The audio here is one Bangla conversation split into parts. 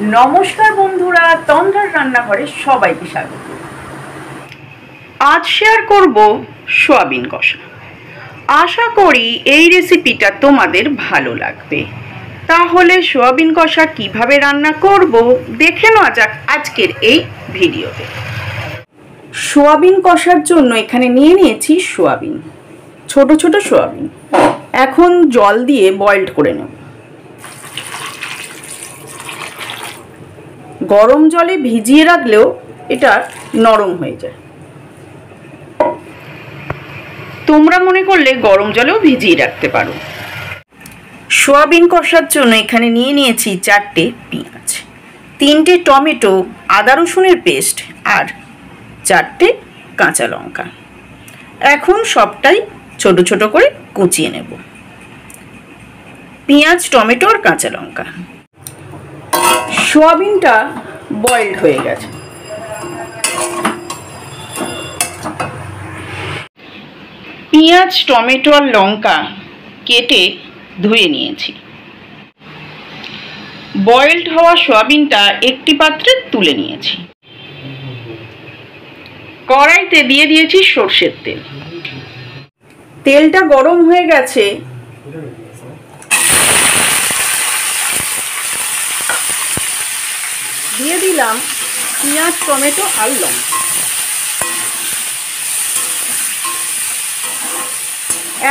নমস্কার বন্ধুরা, তন্দ্রার রান্নাঘরে সবাইকে স্বাগত। আজ শেয়ার করব সয়াবিন কষা। আশা করি এই রেসিপিটা তোমাদের ভালো লাগবে। তাহলে সয়াবিন কষা কিভাবে রান্না করব দেখে নেওয়া যাক আজকের এই ভিডিওতে। সয়াবিন কষার জন্য এখানে নিয়ে নিয়েছি সয়াবিন, ছোট ছোট সয়াবিন। এখন জল দিয়ে বয়েলড করে নেব। গরম জলে ভিজিয়ে রাখলেও এটা নরম হয়ে যায়। তোমরা মনে করলে গরম জলেও ভিজিয়ে রাখতে পারো। সয়াবিন কষার জন্য এখানে নিয়ে নিয়েছি 4টে পেঁয়াজ, 3টে টমেটো, আদা রসুনের পেস্ট আর 4টে কাঁচা লঙ্কা। এখন সবটাই ছোট ছোট করে কুচিয়ে নেব। পেঁয়াজ, টমেটো আর কাঁচা লঙ্কা। সয়াবিনটা বয়েলড হয়ে গেছে। পেঁয়াজ, টমেটো আর লঙ্কা কেটে ধুয়ে নিয়েছি। বয়েলড হওয়া সয়াবিনটা একটি পাত্রে তুলে নিয়েছি। কড়াইতে দিয়ে দিয়েছি সরষের তেল। তেলটা গরম হয়ে গেছে। দিয়ে দিলাম পেঁয়াজ, টমেটো আর লঙ্কা।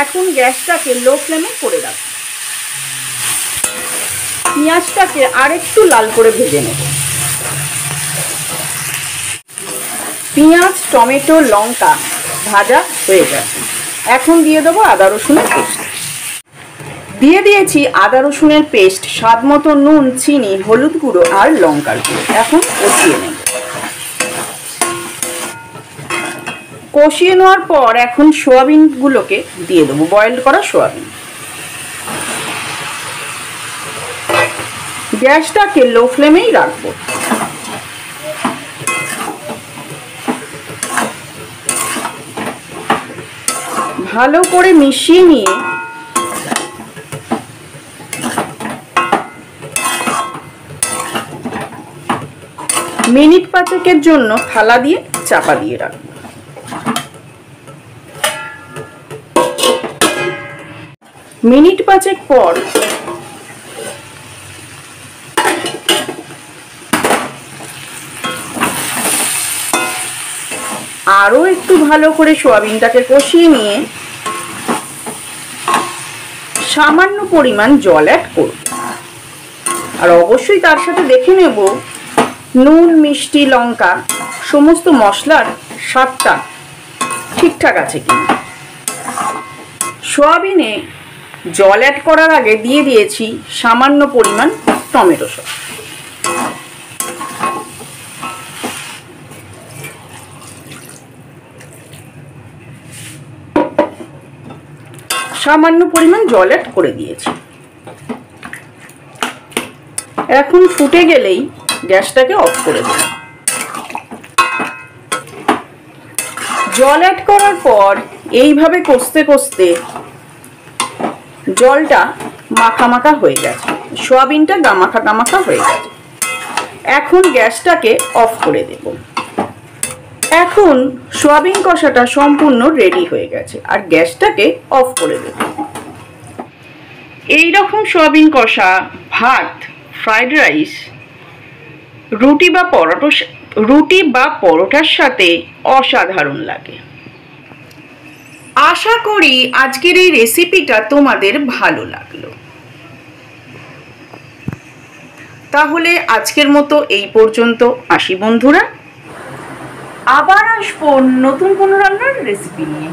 এখন গ্যাসটাকে লো ফ্লেমে করে রাখব। পেঁয়াজটাকে আরেকটু লাল করে ভেজে নেব। পেঁয়াজ, টমেটো, লঙ্কা ভাজা হয়ে গেছে। এখন দিয়ে দেবো আদা রসুনের পেস্ট। দিয়ে দিয়েছি আদা রসুনের পেস্ট, স্বাদ মতো নুন, চিনি, হলুদ গুঁড়ো আর লঙ্কার গুঁড়ো। এখন কষিয়ে নেব। কষিয়ে নেওয়ার পর এখন সয়াবিনগুলোকে দিয়ে দেবো, বয়েল করা সয়াবিন। গ্যাসটাকে লো ফ্লেমেই রাখবো। ভালো করে মিশিয়ে নিয়ে মিনিট 5 জন্য থালা দিয়ে চাপা দিয়ে রাখবো। মিনিট 5 পর আরো একটু ভালো করে সয়াবিনটাকে কষিয়ে নিয়ে সামান্য পরিমাণ জল অ্যাড করব। আর অবশ্যই তার সাথে দেখে নেব নুন, মিষ্টি, লঙ্কা সমস্ত মশলার স্বাদটা ঠিকঠাক আছে কিনা। সয়াবিনে জল অ্যাড করার আগে দিয়ে দিয়েছি সামান্য পরিমাণ টমেটো সস। সামান্য পরিমাণ জল অ্যাড করে দিয়েছি। এখন ফুটে গেলেই গ্যাসটাকে অফ করে দেব। জল অ্যাড করার পর এইভাবে কষতে কষতে জলটা মাখা মাখা হয়ে গেছে, সয়াবিনটা গামাখা গামাখা হয়ে গেছে। এখন গ্যাসটাকে অফ করে দেব। এখন সয়াবিন কষাটা সম্পূর্ণ রেডি হয়ে গেছে আর গ্যাসটাকে অফ করে দেব। এই রকম সয়াবিন কষা ভাত, ফ্রাইড রাইস, রুটি বা পরোটার সাথে অসাধারণ লাগে। আশা করি আজকের এই রেসিপিটা তোমাদের ভালো লাগলো। তাহলে আজকের মতো এই পর্যন্ত আসি বন্ধুরা। আবার আসবো নতুন কোনো রান্নার রেসিপি নিয়ে।